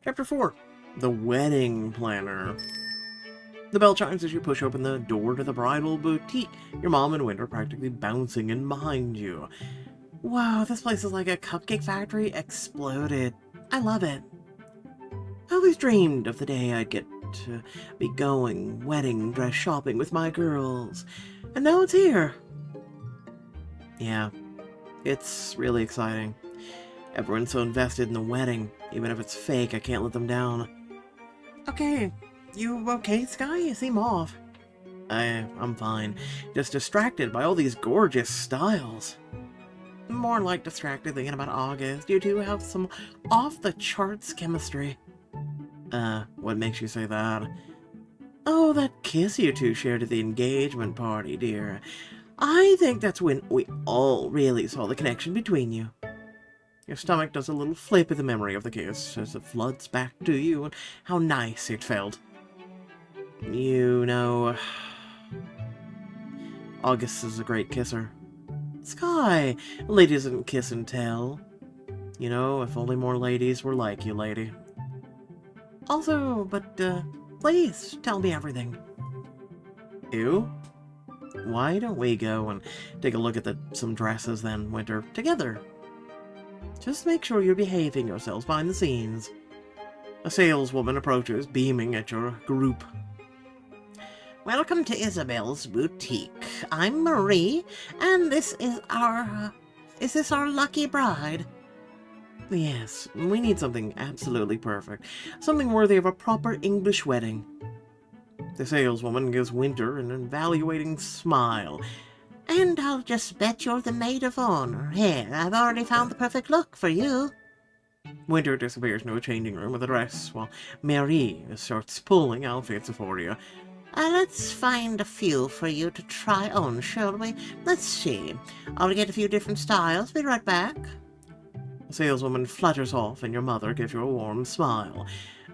Chapter 4. The Wedding Planner. The bell chimes as you push open the door to the bridal boutique. Your mom and Winter practically bouncing in behind you. Wow, this place is like a cupcake factory exploded. I love it. I always dreamed of the day I'd get to be going wedding dress shopping with my girls. And now it's here. Yeah, it's really exciting. Everyone's so invested in the wedding. Even if it's fake, I can't let them down. Okay, you okay, Sky? You seem off. I'm fine. Just distracted by all these gorgeous styles. More like distracted thinking about August. You two have some off-the-charts chemistry. What makes you say that? Oh, that kiss you two shared at the engagement party, dear. I think that's when we all really saw the connection between you. Your stomach does a little flip at the memory of the kiss as it floods back to you and how nice it felt. You know, August is a great kisser. Sky, ladies didn't kiss and tell. You know, if only more ladies were like you, lady. Also, but, please, tell me everything. You? Why don't we go and take a look at some dresses then, Winter, together? Just make sure you're behaving yourselves behind the scenes. A saleswoman approaches, beaming at your group. Welcome to Isabel's boutique. I'm Marie, and this is our lucky bride? Yes, we need something absolutely perfect. Something worthy of a proper English wedding. The saleswoman gives Winter an evaluating smile. And I'll just bet you're the maid of honor. Here, I've already found the perfect look for you. Winter disappears into a changing room with a dress, while Marie starts pulling outfits for you. Let's find a few for you to try on, shall we? Let's see. I'll get a few different styles. Be right back. The saleswoman flutters off, and your mother gives you a warm smile.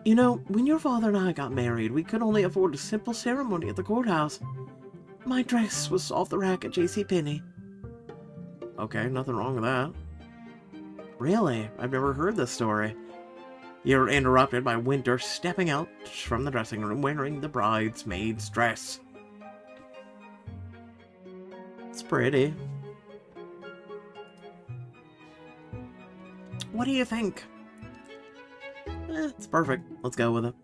You know, when your father and I got married, we could only afford a simple ceremony at the courthouse. My dress was off the rack at JCPenney. Okay, nothing wrong with that. Really? I've never heard this story. You're interrupted by Winter stepping out from the dressing room wearing the bridesmaid's dress. It's pretty. What do you think? It's perfect. Let's go with it.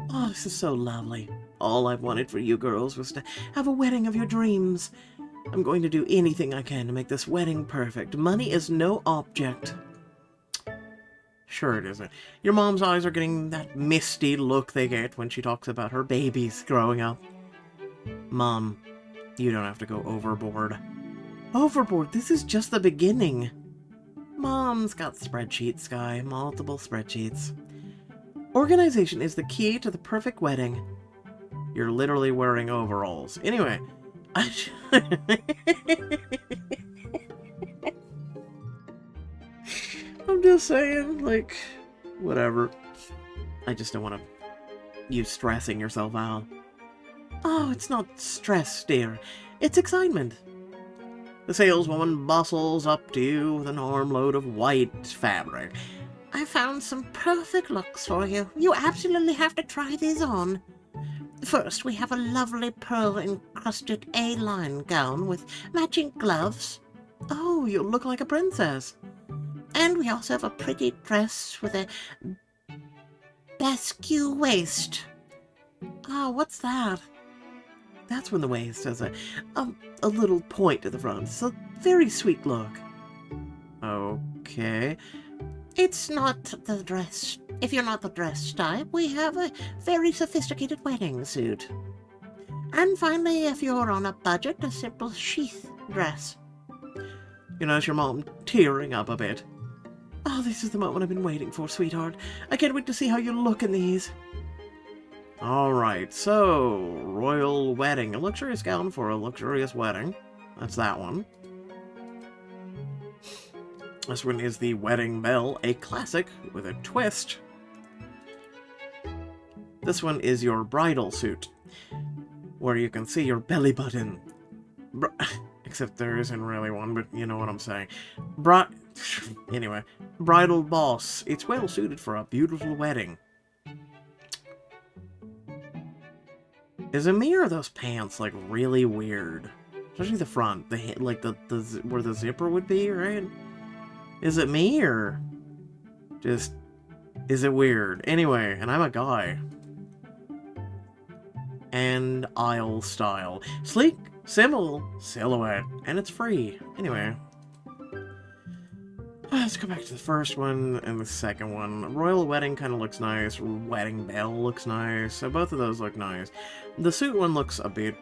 Oh, this is so lovely. All I've wanted for you girls was to have a wedding of your dreams. I'm going to do anything I can to make this wedding perfect. Money is no object. Sure it isn't. Your mom's eyes are getting that misty look they get when she talks about her babies growing up. Mom, you don't have to go overboard. Overboard? This is just the beginning. Mom's got spreadsheets, Sky. Multiple spreadsheets. Organization is the key to the perfect wedding. You're literally wearing overalls. Anyway, I'm just saying, like, whatever. I just don't want you stressing yourself out. Oh, it's not stress, dear. It's excitement. The saleswoman bustles up to you with an armload of white fabric. I found some perfect looks for you. You absolutely have to try these on. First, we have a lovely pearl-encrusted A-line gown with matching gloves. Oh, you look like a princess. And we also have a pretty dress with a basque waist. Oh, what's that? That's when the waist has a little point at the front. It's a very sweet look. Okay. It's not the dress. If you're not the dress type, we have a very sophisticated wedding suit. And finally, if you're on a budget, a simple sheath dress. You notice your mom tearing up a bit. Oh, this is the moment I've been waiting for, sweetheart. I can't wait to see how you look in these. Alright, so, royal wedding. A luxurious gown for a luxurious wedding. That's that one. This one is the wedding bell, a classic with a twist. This one is your bridal suit, where you can see your belly button. Except there isn't really one, but you know what I'm saying. Anyway, bridal boss. It's well suited for a beautiful wedding. Is it me or are those pants, like, really weird? Especially the front. Like, where the zipper would be, right? Is it me, or just... is it weird? Anyway, and I'm a guy. And aisle style. Sleek, simple, silhouette, and it's free. Anyway. Let's go back to the first one and the second one. Royal wedding kind of looks nice. Wedding bell looks nice. So both of those look nice. The suit one looks a bit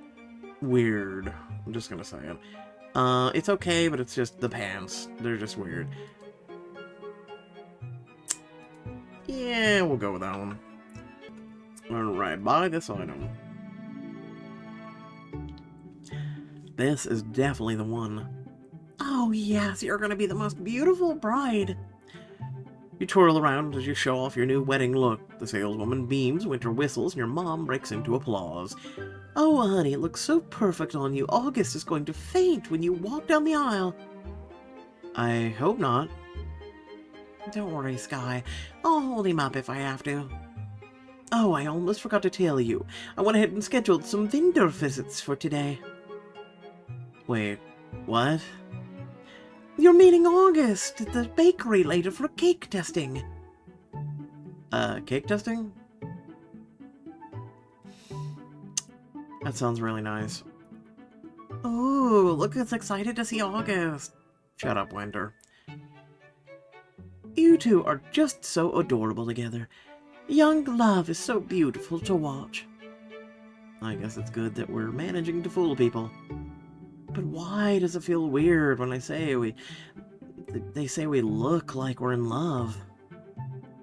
weird. I'm just gonna say it. It's okay, but it's just the pants. They're just weird. Yeah, we'll go with that one. Alright, buy this item. This is definitely the one. Oh yes, you're gonna be the most beautiful bride. You twirl around as you show off your new wedding look. The saleswoman beams, winter whistles, and your mom breaks into applause. Oh honey, it looks so perfect on you. August is going to faint when you walk down the aisle. I hope not. Don't worry, Sky. I'll hold him up if I have to. Oh, I almost forgot to tell you. I went ahead and scheduled some vendor visits for today. Wait, what? You're meeting August at the bakery later for cake testing. Cake testing? That sounds really nice. Ooh, look who's excited to see August. Shut up, Winter. You two are just so adorable together. Young love is so beautiful to watch. I guess it's good that we're managing to fool people. But why does it feel weird when they say we look like we're in love?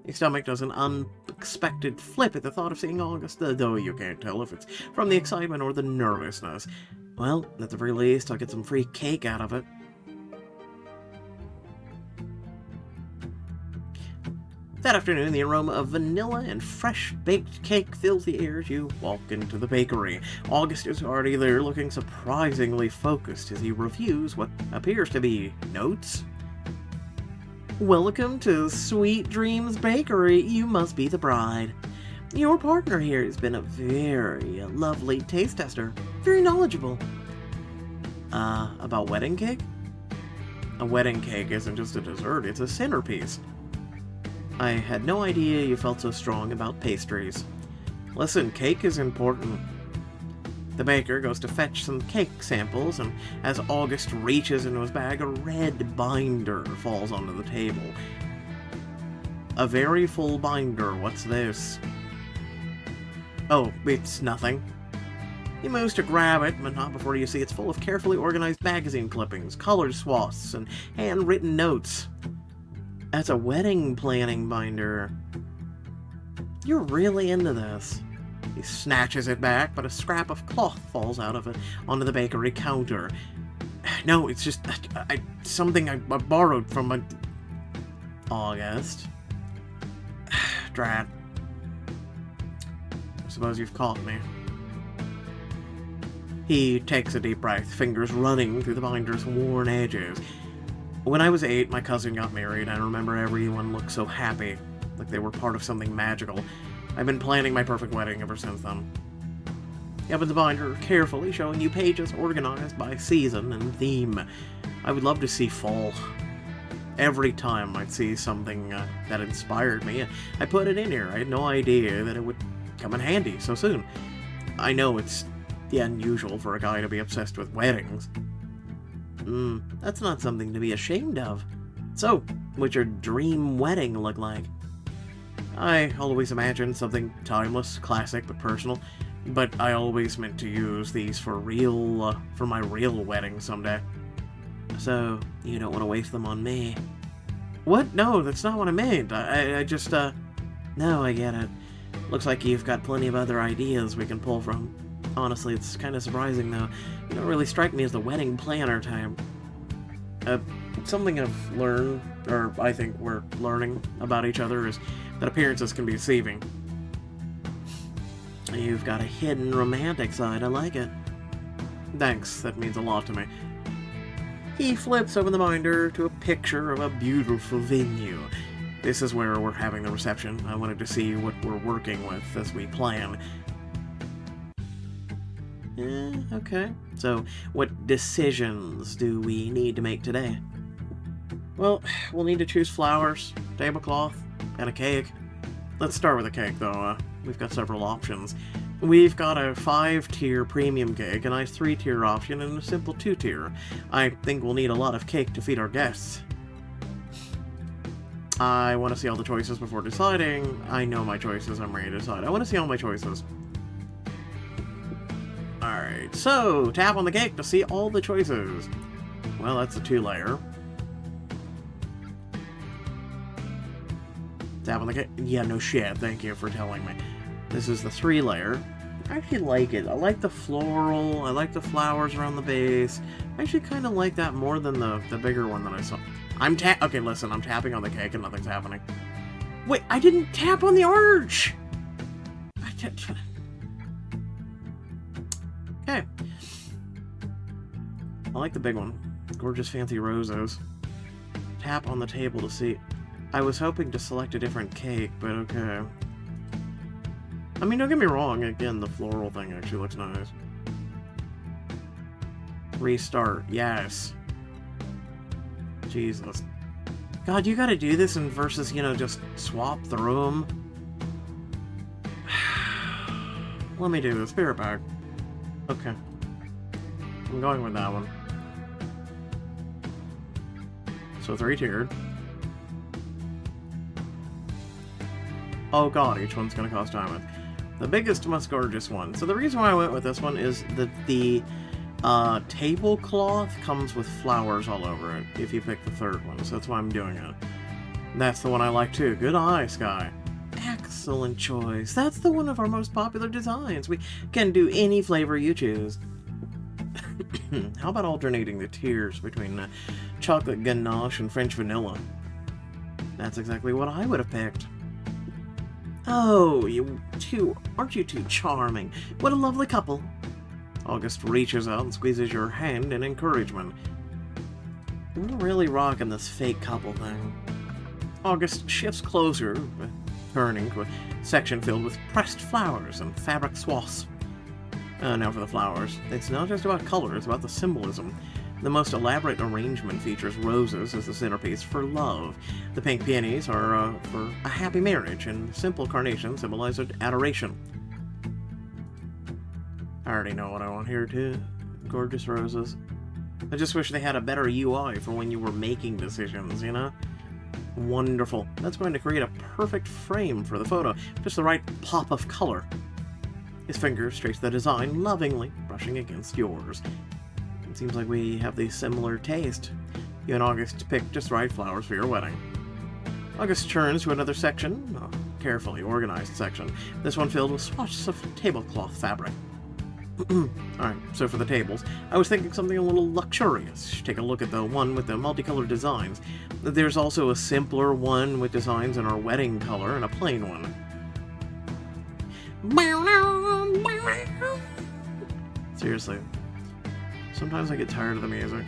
Your stomach does an unexpected flip at the thought of seeing August, though you can't tell if it's from the excitement or the nervousness. Well, at the very least, I'll get some free cake out of it. That afternoon, the aroma of vanilla and fresh-baked cake fills the air as you walk into the bakery. August is already there, looking surprisingly focused as he reviews what appears to be notes. Welcome to Sweet Dreams Bakery. You must be the bride. Your partner here has been a very lovely taste tester. Very knowledgeable. About wedding cake? A wedding cake isn't just a dessert, it's a centerpiece. I had no idea you felt so strong about pastries. Listen, cake is important. The baker goes to fetch some cake samples, and as August reaches into his bag, a red binder falls onto the table. A very full binder. What's this? Oh, it's nothing. He moves to grab it, but not before you see it's full of carefully organized magazine clippings, colored swaths, and handwritten notes. That's a wedding planning binder. You're really into this. He snatches it back, but a scrap of cloth falls out of it onto the bakery counter. No, it's just something I borrowed from a... August. Drat. I suppose you've caught me. He takes a deep breath, fingers running through the binder's worn edges. When I was 8, my cousin got married. I remember everyone looked so happy, like they were part of something magical. I've been planning my perfect wedding ever since then. He opens the binder carefully, showing you pages organized by season and theme. I would love to see fall. Every time I'd see something that inspired me, I put it in here. I had no idea that it would come in handy so soon. I know it's unusual for a guy to be obsessed with weddings. That's not something to be ashamed of. So, what's your dream wedding look like? I always imagined something timeless, classic, but personal. But I always meant to use these for my real wedding someday. So, you don't want to waste them on me. What? No, that's not what I meant. I just, No, I get it. Looks like you've got plenty of other ideas we can pull from. Honestly, it's kind of surprising, though. You don't really strike me as the wedding planner type. Something I've learned, or I think we're learning about each other, is that appearances can be deceiving. You've got a hidden romantic side. I like it. Thanks, that means a lot to me. He flips open the binder to a picture of a beautiful venue. This is where we're having the reception. I wanted to see what we're working with as we plan. Okay. So, what decisions do we need to make today? Well, we'll need to choose flowers, tablecloth, and a cake. Let's start with a cake, though. We've got several options. We've got a 5-tier premium cake, a nice 3-tier option, and a simple 2-tier. I think we'll need a lot of cake to feed our guests. I want to see all the choices before deciding. I know my choices, I'm ready to decide. I want to see all my choices. Alright, so, tap on the cake to see all the choices. Well, that's a 2-layer. Tap on the cake. Yeah, no shit, thank you for telling me. This is the 3-layer. I actually like it. I like the floral, I like the flowers around the base. I actually kind of like that more than the bigger one that I saw. Okay, listen, I'm tapping on the cake and nothing's happening. Wait, I didn't tap on the arch! Okay. I like the big one. Gorgeous fancy roses. Tap on the table to see. I was hoping to select a different cake, but okay. I mean, don't get me wrong, again, the floral thing actually looks nice. Restart, yes. Jesus. God, you gotta do this in versus, you know, just swap through them. Let me do this. Be right back. Okay. I'm going with that one. So 3-tiered. Oh god, each one's gonna cost diamonds. The biggest, most gorgeous one. So the reason why I went with this one is that the tablecloth comes with flowers all over it if you pick the 3rd one, so that's why I'm doing it. That's the one I like too. Good eye, Sky. Excellent choice. That's the one of our most popular designs. We can do any flavor you choose. How about alternating the tiers between chocolate ganache and French vanilla? That's exactly what I would have picked. Oh, aren't you two charming? What a lovely couple. August reaches out and squeezes your hand in encouragement. We're really rocking this fake couple thing. August shifts closer, turning to a section filled with pressed flowers and fabric swaths. Now for the flowers. It's not just about color, it's about the symbolism. The most elaborate arrangement features roses as the centerpiece for love. The pink peonies are for a happy marriage, and simple carnations symbolize adoration. I already know what I want here too. Gorgeous roses. I just wish they had a better UI for when you were making decisions, you know? Wonderful. That's going to create a perfect frame for the photo. Just the right pop of color. His fingers trace the design lovingly, brushing against yours. It seems like we have the similar taste. You and August picked just the right flowers for your wedding. August turns to another section, a carefully organized section. This one filled with swatches of tablecloth fabric. Alright, so for the tables, I was thinking something a little luxurious. Take a look at the one with the multicolored designs. There's also a simpler one with designs in our wedding color and a plain one. Seriously. Sometimes I get tired of the music.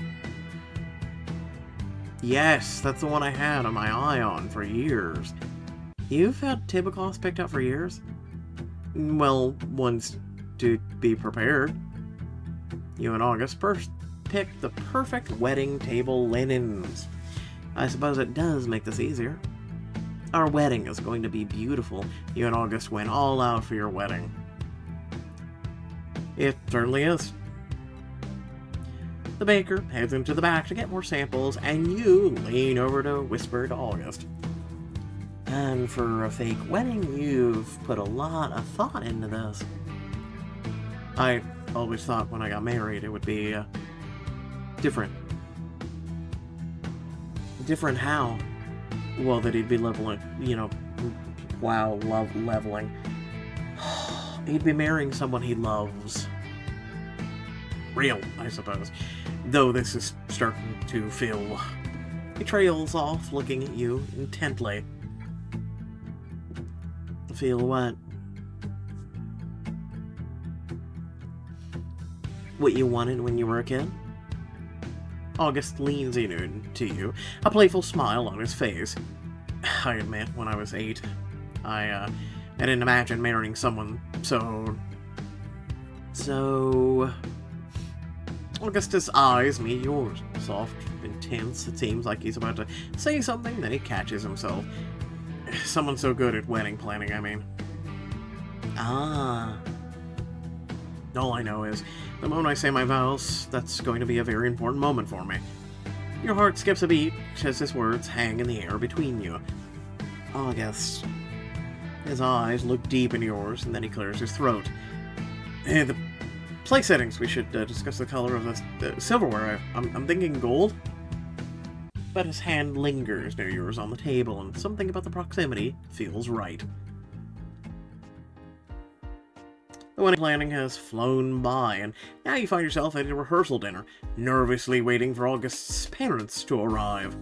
Yes, that's the one I had on my eye on for years. You've had tablecloths picked out for years? Well, once to be prepared. You and August first picked the perfect wedding table linens. I suppose it does make this easier. Our wedding is going to be beautiful. You and August went all out for your wedding. It certainly is. The baker heads into the back to get more samples, and you lean over to whisper to August. And for a fake wedding, you've put a lot of thought into this. I always thought when I got married it would be different. Different how? Well, that he'd be leveling, you know, wow, love leveling. He'd be marrying someone he loves. Real, I suppose. Though this is starting to feel... He trails off, looking at you intently. Feel what? What you wanted when you were a kid? August leans in to you, a playful smile on his face. I admit, when I was 8, I didn't imagine marrying someone so... Augustus' eyes meet yours, soft, intense. It seems like he's about to say something, then he catches himself. Someone so good at wedding planning, I mean. Ah. All I know is, the moment I say my vows, that's going to be a very important moment for me. Your heart skips a beat as his words hang in the air between you. August. His eyes look deep in yours, and then he clears his throat. The play settings, we should discuss the color of the silverware. I'm thinking gold. But his hand lingers near yours on the table, and something about the proximity feels right. The wedding planning has flown by, and now you find yourself at a rehearsal dinner, nervously waiting for August's parents to arrive.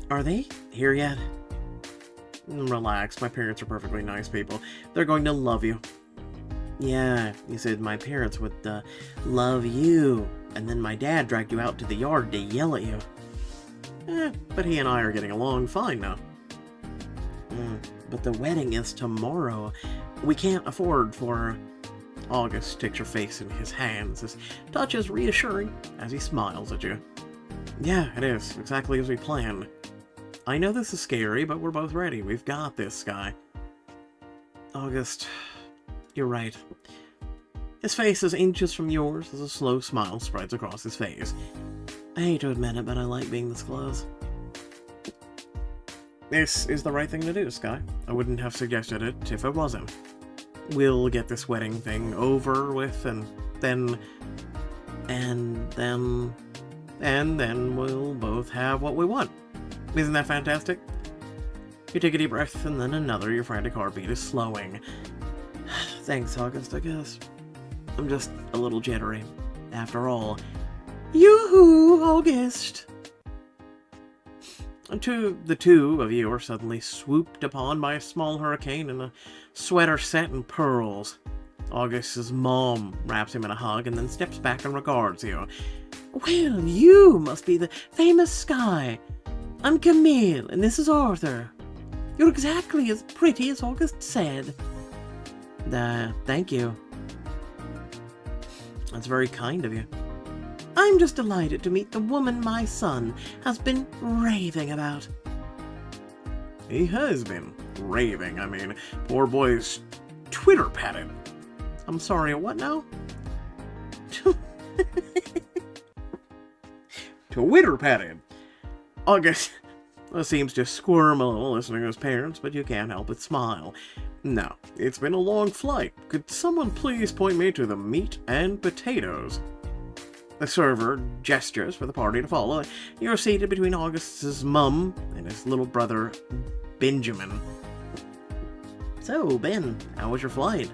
Are they here yet? Relax, my parents are perfectly nice people. They're going to love you. Yeah, you said my parents would love you, and then my dad dragged you out to the yard to yell at you. But he and I are getting along fine now. But the wedding is tomorrow. We can't afford for... August takes your face in his hands. His touch is reassuring as he smiles at you. Yeah, it is. Exactly as we planned. I know this is scary, but we're both ready. We've got this, Sky. August, you're right. His face is inches from yours as a slow smile spreads across his face. I hate to admit it, but I like being this close. This is the right thing to do, Sky. I wouldn't have suggested it if it wasn't. We'll get this wedding thing over with, and then we'll both have what we want. Isn't that fantastic? You take a deep breath, and then another. Your frantic heartbeat is slowing. Thanks, August, I guess. I'm just a little jittery. After all, yoo-hoo, August! The two of you are suddenly swooped upon by a small hurricane in a sweater set in pearls. August's mom wraps him in a hug and then steps back and regards you. Well, you must be the famous Sky. I'm Camille, and this is Arthur. You're exactly as pretty as August said. Thank you. That's very kind of you. I'm just delighted to meet the woman my son has been raving about. He has been raving. I mean, poor boy's Twitter-padded. I'm sorry, what now? Twitter-padded. August seems to squirm a little listening to his parents, but you can't help but smile. No, it's been a long flight. Could someone please point me to the meat and potatoes? The server gestures for the party to follow. You're seated between August's mum and his little brother, Benjamin. So, Ben, how was your flight?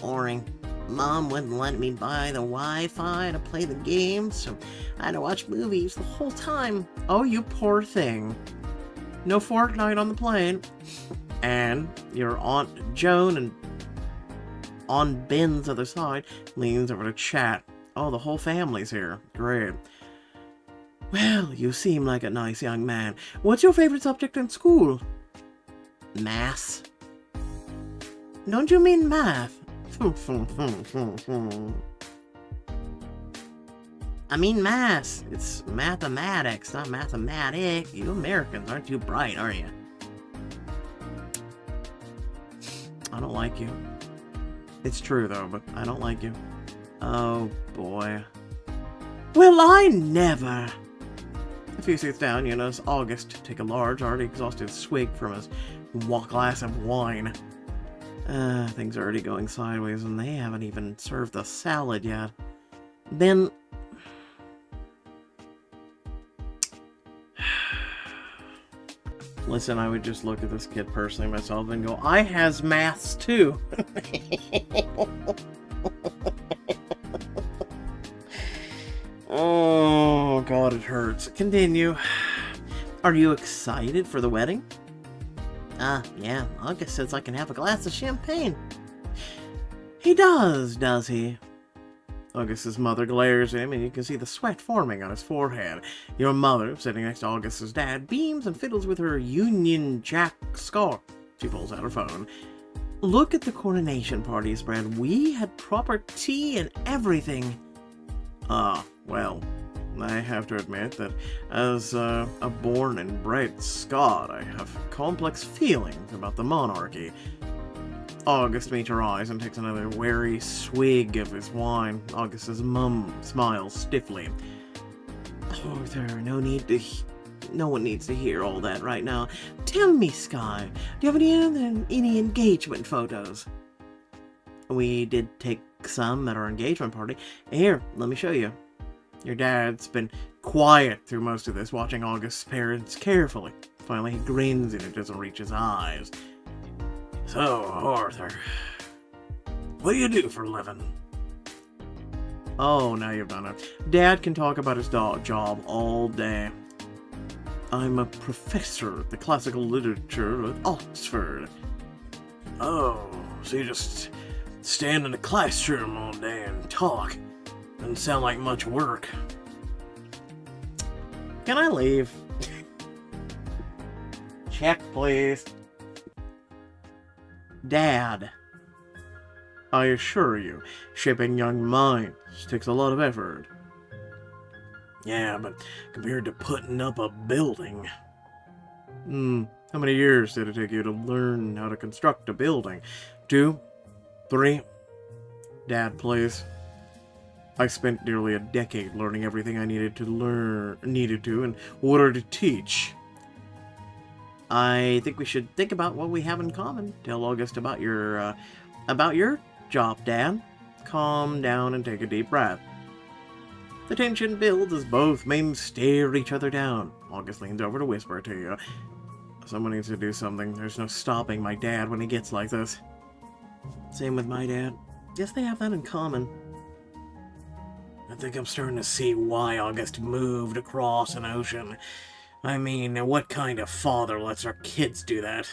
Boring. Mom wouldn't let me buy the Wi-Fi to play the games, so I had to watch movies the whole time. Oh, you poor thing. No Fortnite on the plane. And your Aunt Joan, and on Ben's other side, leans over to chat. Oh, the whole family's here. Great. Well, you seem like a nice young man. What's your favorite subject in school? Math. Don't you mean math? I mean math. It's mathematics, not mathematic. You Americans aren't too bright, are you? I don't like you. It's true, though, but I don't like you. Oh, boy. Well, I never! A few seats down, you notice August take a large, already exhausted swig from his glass of wine. Things are already going sideways, and they haven't even served the salad yet. Ben... Listen, I would just look at this kid personally myself and go, I has maths too. Oh, God, it hurts. Continue. Are you excited for the wedding? Yeah. August says I can have a glass of champagne. He does he? August's mother glares at him, and you can see the sweat forming on his forehead. Your mother, sitting next to August's dad, beams and fiddles with her Union Jack scarf. She pulls out her phone. Look at the coronation party spread. We had proper tea and everything. Well, I have to admit that as a born and bred Scot, I have complex feelings about the monarchy. August meets her eyes and takes another wary swig of his wine. August's mum smiles stiffly. Arthur, no one needs to hear all that right now. Tell me, Sky, do you have any engagement photos? We did take some at our engagement party. Here, let me show you. Your dad's been quiet through most of this, watching August's parents carefully. Finally, he grins and it doesn't reach his eyes. So, Arthur, what do you do for a living? Oh, now you've done it. Dad can talk about his job all day. I'm a professor of the classical literature at Oxford. Oh, so you just stand in the classroom all day and talk? Doesn't sound like much work. Can I leave? Check, please. Dad. I assure you, shaping young minds takes a lot of effort. Yeah, but compared to putting up a building. How many years did it take you to learn how to construct a building? 2? 3? Dad, please. I spent nearly a decade learning everything I needed to in order to teach. I think we should think about what we have in common. Tell August about your job, Dad. Calm down and take a deep breath. The tension builds as both men stare each other down. August leans over to whisper to you. Someone needs to do something. There's no stopping my dad when he gets like this. Same with my dad. Guess they have that in common. I think I'm starting to see why August moved across an ocean. I mean, what kind of father lets our kids do that?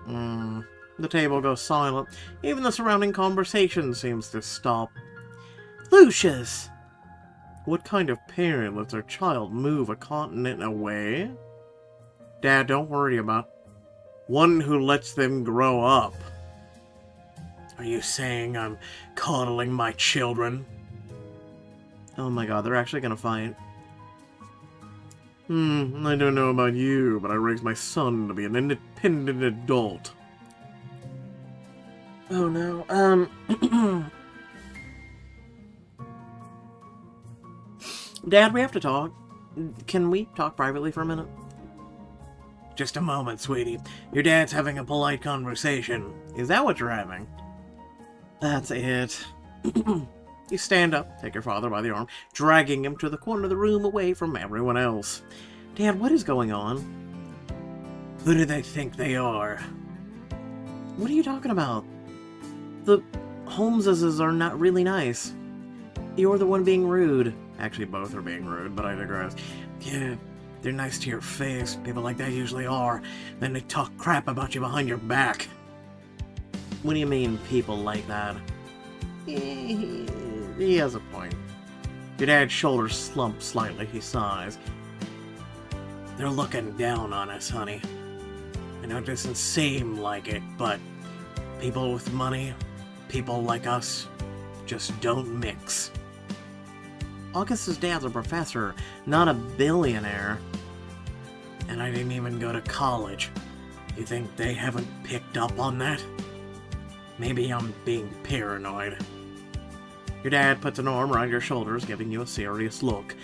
The table goes silent. Even the surrounding conversation seems to stop. Lucius! What kind of parent lets their child move a continent away? Dad, don't worry about one who lets them grow up. Are you saying I'm coddling my children? Oh my god, they're actually gonna fight. I don't know about you, but I raised my son to be an independent adult. Oh no, Dad, we have to talk. Can we talk privately for a minute? Just a moment, sweetie. Your dad's having a polite conversation. Is that what you're having? That's it. You stand up, take your father by the arm, dragging him to the corner of the room away from everyone else. Dad, what is going on? Who do they think they are? What are you talking about? The Holmeses are not really nice. You're the one being rude. Actually, both are being rude, but I digress. Yeah, they're nice to your face. People like that usually are. Then they talk crap about you behind your back. What do you mean, people like that? He has a point. Your dad's shoulders slump slightly. He sighs. They're looking down on us, honey. I know it doesn't seem like it, but people with money, people like us, just don't mix. August's dad's a professor, not a billionaire. And I didn't even go to college. You think they haven't picked up on that? Maybe I'm being paranoid. Your dad puts an arm around your shoulders, giving you a serious look.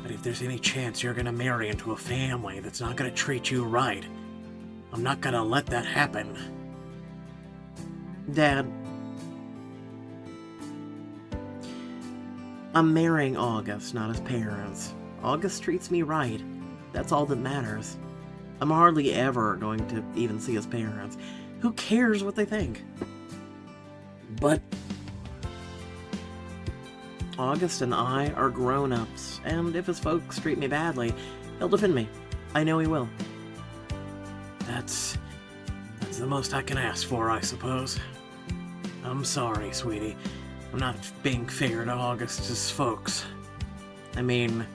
But if there's any chance you're gonna marry into a family that's not gonna treat you right, I'm not gonna let that happen. Dad, I'm marrying August, not his parents. August treats me right. That's all that matters. I'm hardly ever going to even see his parents. Who cares what they think? But August and I are grown-ups, and if his folks treat me badly, he'll defend me. I know he will. That's the most I can ask for, I suppose. I'm sorry, sweetie. I'm not being fair to August's folks. I mean,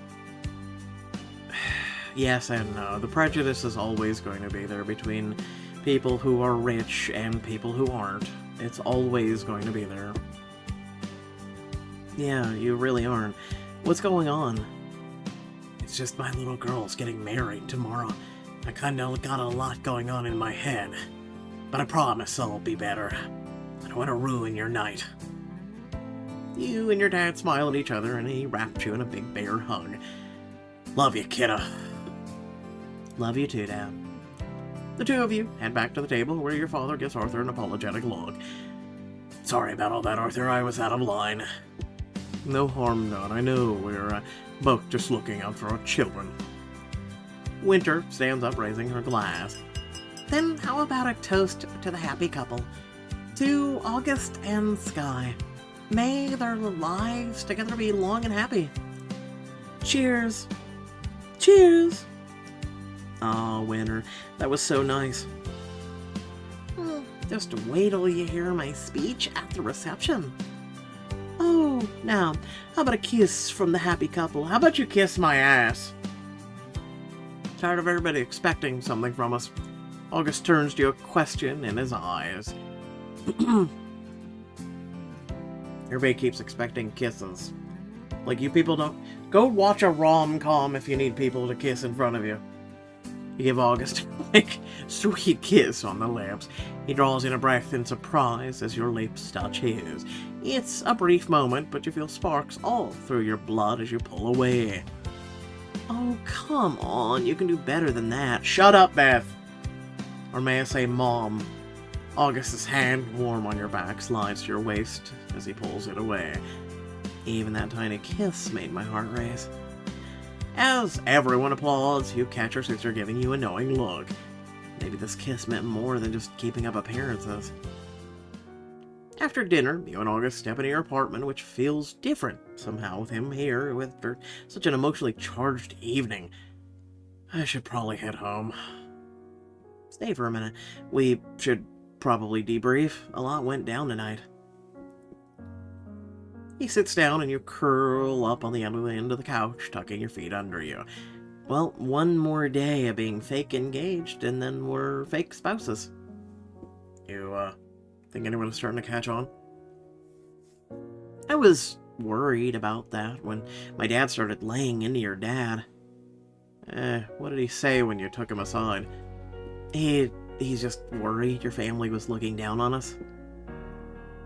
yes and no. The prejudice is always going to be there between people who are rich and people who aren't. It's always going to be there. Yeah, you really aren't. What's going on? It's just my little girl's getting married tomorrow. I kinda got a lot going on in my head. But I promise I'll be better. I don't want to ruin your night. You and your dad smile at each other, and he wrapped you in a big bear hug. Love you, kidda. Love you too, Dad. The two of you head back to the table where your father gives Arthur an apologetic look. Sorry about all that, Arthur. I was out of line. No harm done. I know we're both just looking out for our children. Winter stands up, raising her glass. Then how about a toast to the happy couple? To August and Sky. May their lives together be long and happy. Cheers. Cheers. Aw, Winter, that was so nice. Just wait till you hear my speech at the reception. Oh, now, how about a kiss from the happy couple? How about you kiss my ass? Tired of everybody expecting something from us. August turns to you, a question in his eyes. Everybody keeps expecting kisses. Like, you people don't... Go watch a rom-com if you need people to kiss in front of you. You give August a sweet kiss on the lips. He draws in a breath in surprise as your lips touch his. It's a brief moment, but you feel sparks all through your blood as you pull away. Oh, come on. You can do better than that. Shut up, Beth. Or may I say, Mom. August's hand, warm on your back, slides to your waist as he pulls it away. Even that tiny kiss made my heart race. As everyone applauds, you catch your sister giving you a knowing look. Maybe this kiss meant more than just keeping up appearances. After dinner, you and August step into your apartment, which feels different somehow with him here after such an emotionally charged evening. I should probably head home. Stay for a minute. We should probably debrief. A lot went down tonight. He sits down and you curl up on the end of the couch, tucking your feet under you. Well, one more day of being fake engaged, and then we're fake spouses. You, think anyone's starting to catch on? I was worried about that when my dad started laying into your dad. What did he say when you took him aside? He's just worried your family was looking down on us.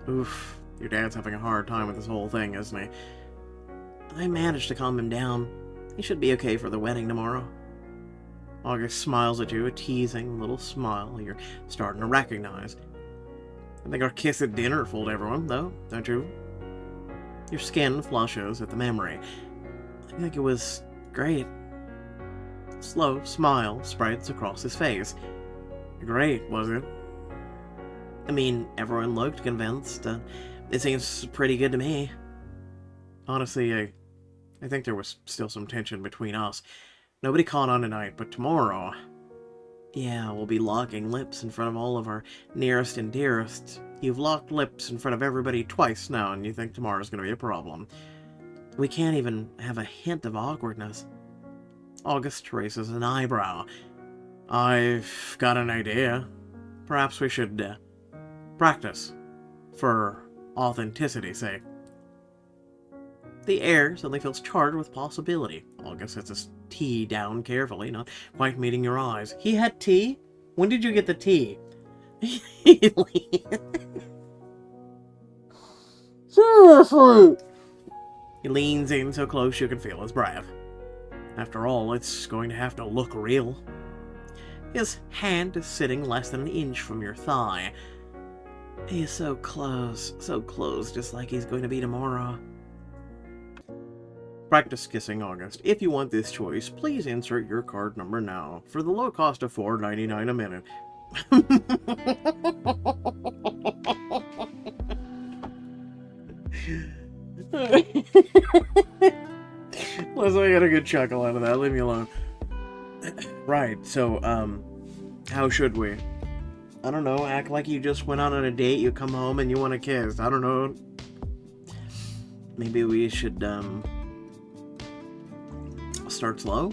Oof, your dad's having a hard time with this whole thing, isn't he? I managed to calm him down. He should be okay for the wedding tomorrow. August smiles at you, a teasing little smile you're starting to recognize. I think our kiss at dinner fooled everyone, though, don't you? Your skin flushes at the memory. I think it was great. A slow smile spreads across his face. Great, was it? I mean, everyone looked convinced. It seems pretty good to me. Honestly, I think there was still some tension between us. Nobody caught on tonight, but tomorrow... Yeah, we'll be locking lips in front of all of our nearest and dearest. You've locked lips in front of everybody twice now, and you think tomorrow's gonna be a problem. We can't even have a hint of awkwardness. August raises an eyebrow. I've got an idea. Perhaps we should practice, for authenticity's sake. The air suddenly feels charged with possibility. August sets his tea down carefully, not quite meeting your eyes. He had tea? When did you get the tea? Seriously! He leans in so close you can feel his breath. After all, it's going to have to look real. His hand is sitting less than an inch from your thigh. He is so close, just like he's going to be tomorrow. Practice kissing August. If you want this choice, please insert your card number now, for the low cost of $4.99 a minute. Leslie, I got a good chuckle out of that. Leave me alone. Right, so, how should we? I don't know, act like you just went out on a date, you come home and you want to kiss. I don't know. maybe we should, start slow?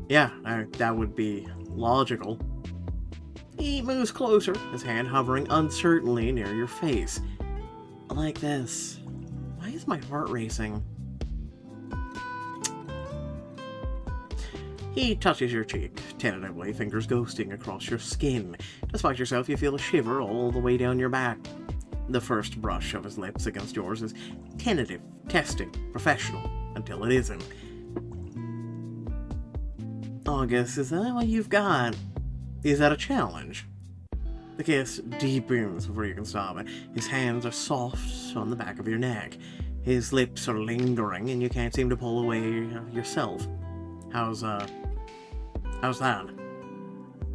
Yeah, that would be logical. He moves closer, his hand hovering uncertainly near your face. Like this. Why is my heart racing? He touches your cheek, tentatively, fingers ghosting across your skin. Despite yourself, you feel a shiver all the way down your back. The first brush of his lips against yours is tentative, testing, professional, until it isn't. August, is that what you've got? Is that a challenge? The kiss deepens before you can stop it. His hands are soft on the back of your neck. His lips are lingering and you can't seem to pull away yourself. How's that?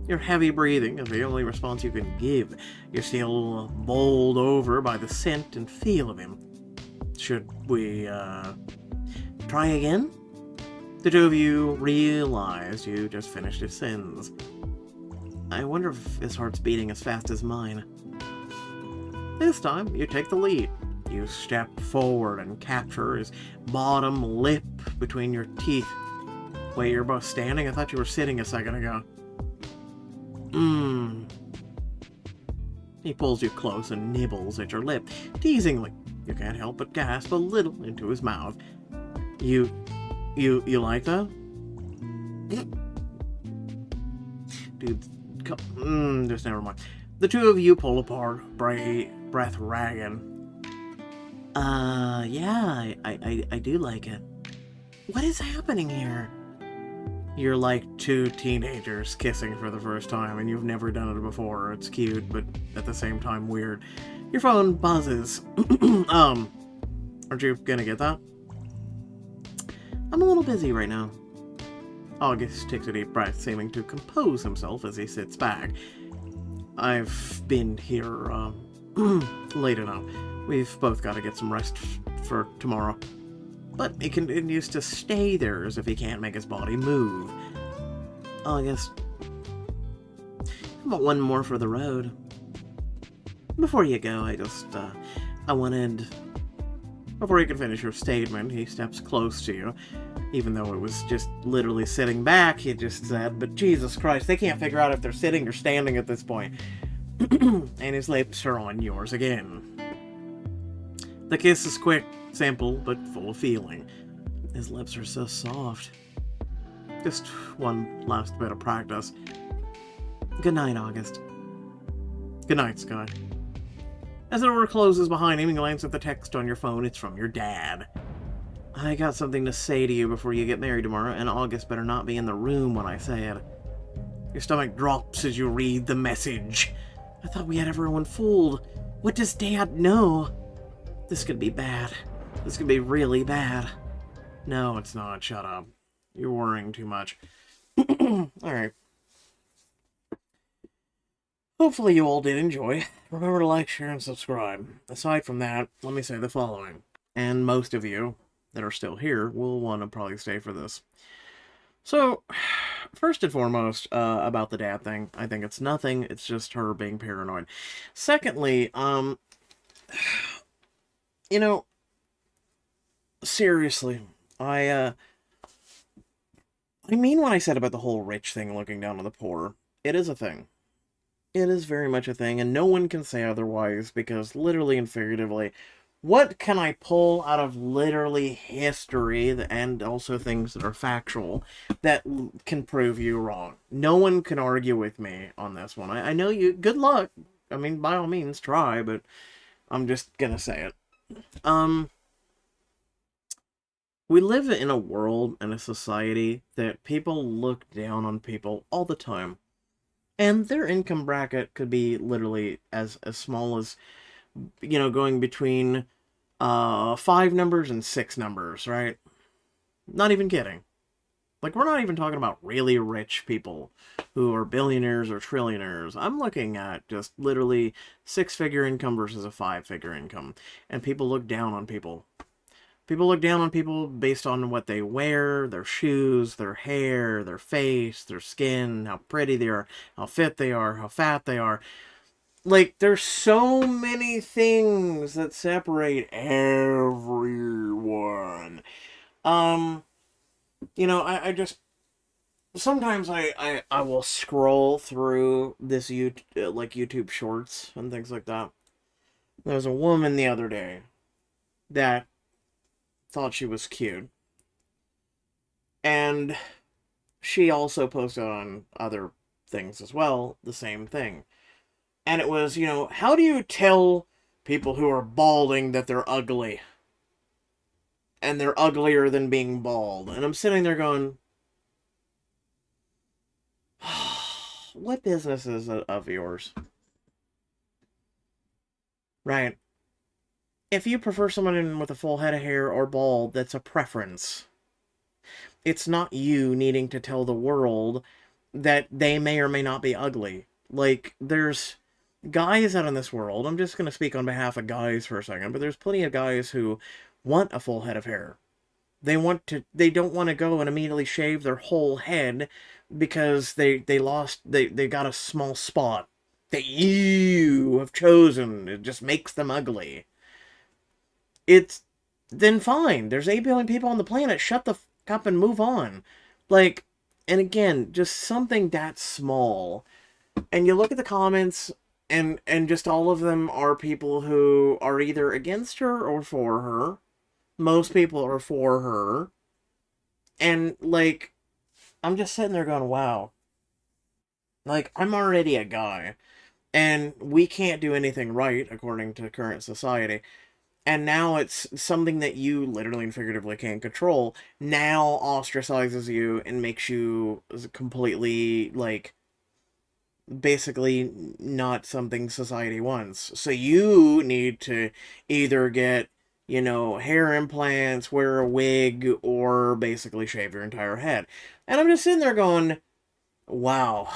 Your heavy breathing is the only response you can give. You're still bowled over by the scent and feel of him. Should we, try again? The two of you realize you just finished his sins. I wonder if his heart's beating as fast as mine. This time, you take the lead. You step forward and capture his bottom lip between your teeth. Wait, you're both standing? I thought you were sitting a second ago. He pulls you close and nibbles at your lip, teasingly. You can't help but gasp a little into his mouth. You like that? Dude, just never mind. The two of you pull apart, breath ragging. Yeah, I do like it. What is happening here? You're like two teenagers kissing for the first time, and you've never done it before. It's cute, but at the same time weird. Your phone buzzes. Aren't you gonna get that? I'm a little busy right now. August takes a deep breath, seeming to compose himself as he sits back. I've been here, late enough. We've both got to get some rest for tomorrow. But he continues to stay there as if he can't make his body move. August, how about one more for the road? Before you go, I wanted... Before you can finish your statement, he steps close to you. Even though it was just literally sitting back, he just said, but Jesus Christ, they can't figure out if they're sitting or standing at this point. And his lips are on yours again. The kiss is quick, simple, but full of feeling. His lips are so soft. Just one last bit of practice. Good night, August. Good night, Sky. As the door closes behind him, you glance at the text on your phone. It's from your dad. I got something to say to you before you get married tomorrow, and August better not be in the room when I say it. Your stomach drops as you read the message. I thought we had everyone fooled. What does Dad know? This could be bad. This could be really bad. No, it's not. Shut up. You're worrying too much. Alright. Hopefully you all did enjoy. Remember to like, share, and subscribe. Aside from that, let me say the following. And most of you that are still here will want to probably stay for this. So, first and foremost, about the dad thing, I think it's nothing. It's just her being paranoid. Secondly, you know, seriously, I mean what I said about the whole rich thing looking down on the poor. It is a thing. It is very much a thing, and no one can say otherwise, because literally and figuratively, what can I pull out of literally history and also things that are factual that can prove you wrong? No one can argue with me on this one. I know you. Good luck. I mean, by all means, try, but I'm just gonna say it. We live in a world and a society that people look down on people all the time. And their income bracket could be literally as small as, you know, going between 5 numbers and 6 numbers, right? Not even kidding. Like, we're not even talking about really rich people who are billionaires or trillionaires. I'm looking at just literally 6-figure income versus a 5-figure income. And people look down on people. People look down on people based on what they wear, their shoes, their hair, their face, their skin, how pretty they are, how fit they are, how fat they are. Like, there's so many things that separate everyone. Um, I just sometimes I will scroll through this like YouTube Shorts and things like that. There was a woman the other day that thought she was cute, and she also posted on other things as well the same thing. And it was, how do you tell people who are balding that they're ugly? And they're uglier than being bald. And I'm sitting there going, what business is it of yours? Right. If you prefer someone with a full head of hair or bald, that's a preference. It's not you needing to tell the world that they may or may not be ugly. Like, there's guys out in this world, I'm just going to speak on behalf of guys for a second, but there's plenty of guys who want a full head of hair. They don't want to go and immediately shave their whole head because they got a small spot that you have chosen. It just makes them ugly. It's then fine. There's 8 billion people on the planet. Shut the fuck up and move on. Like, and again, just something that small. And you look at the comments, and just all of them are people who are either against her or for her. Most people are for her. And, like, I'm just sitting there going, wow. Like, I'm already a guy, and we can't do anything right according to current society. And now it's something that you literally and figuratively can't control. Now ostracizes you and makes you completely, like, basically not something society wants. So you need to either get, hair implants, wear a wig, or basically shave your entire head. And I'm just sitting there going, wow.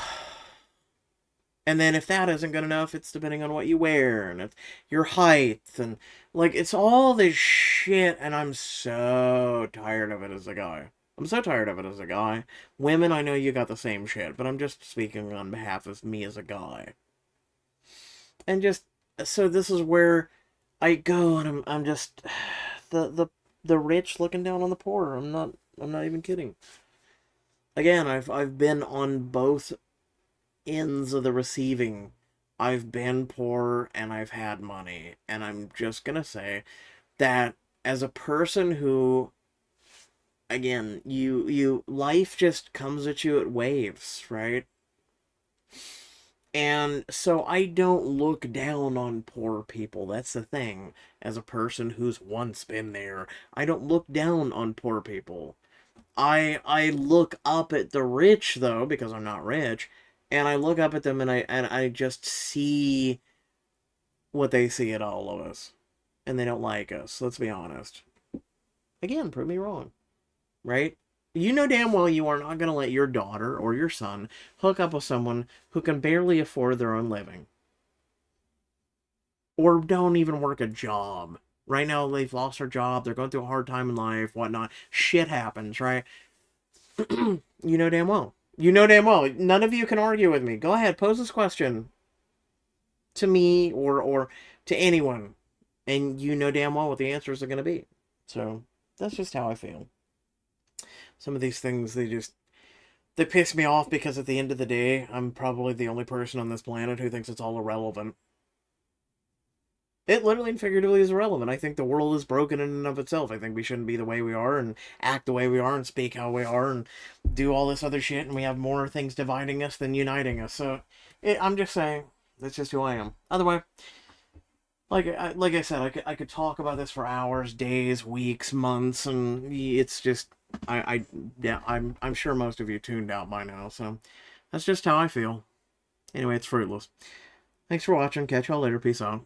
And then if that isn't good enough, it's depending on what you wear and it's your height and like it's all this shit and I'm so tired of it as a guy. I'm so tired of it as a guy. Women, I know you got the same shit, but I'm just speaking on behalf of me as a guy. And just so this is where I go and I'm just the rich looking down on the poor. I'm not even kidding. Again, I've been on both ends of the receiving. I've been poor and I've had money. And I'm just going to say that as a person who, again, life just comes at you at waves, right? And so I don't look down on poor people. That's the thing. As a person who's once been there, I don't look down on poor people. I look up at the rich though because I'm not rich, and I look up at them and I just see what they see at all of us, and they don't like us. Let's be honest. Again, prove me wrong, right? You know damn well you are not going to let your daughter or your son hook up with someone who can barely afford their own living or don't even work a job. Right now, they've lost their job. They're going through a hard time in life, whatnot. Shit happens, right? You know damn well. You know damn well. None of you can argue with me. Go ahead, pose this question to me or to anyone, and you know damn well what the answers are going to be. So that's just how I feel. Some of these things they piss me off because at the end of the day, I'm probably the only person on this planet who thinks it's all irrelevant. It literally and figuratively is irrelevant. I think the world is broken in and of itself. I think we shouldn't be the way we are and act the way we are and speak how we are and do all this other shit. And we have more things dividing us than uniting us. So I'm just saying, that's just who I am. Otherwise, like I said, I could talk about this for hours, days, weeks, months, and it's just yeah, I'm sure most of you tuned out by now. So that's just how I feel. Anyway, it's fruitless. Thanks for watching. Catch y'all later. Peace out.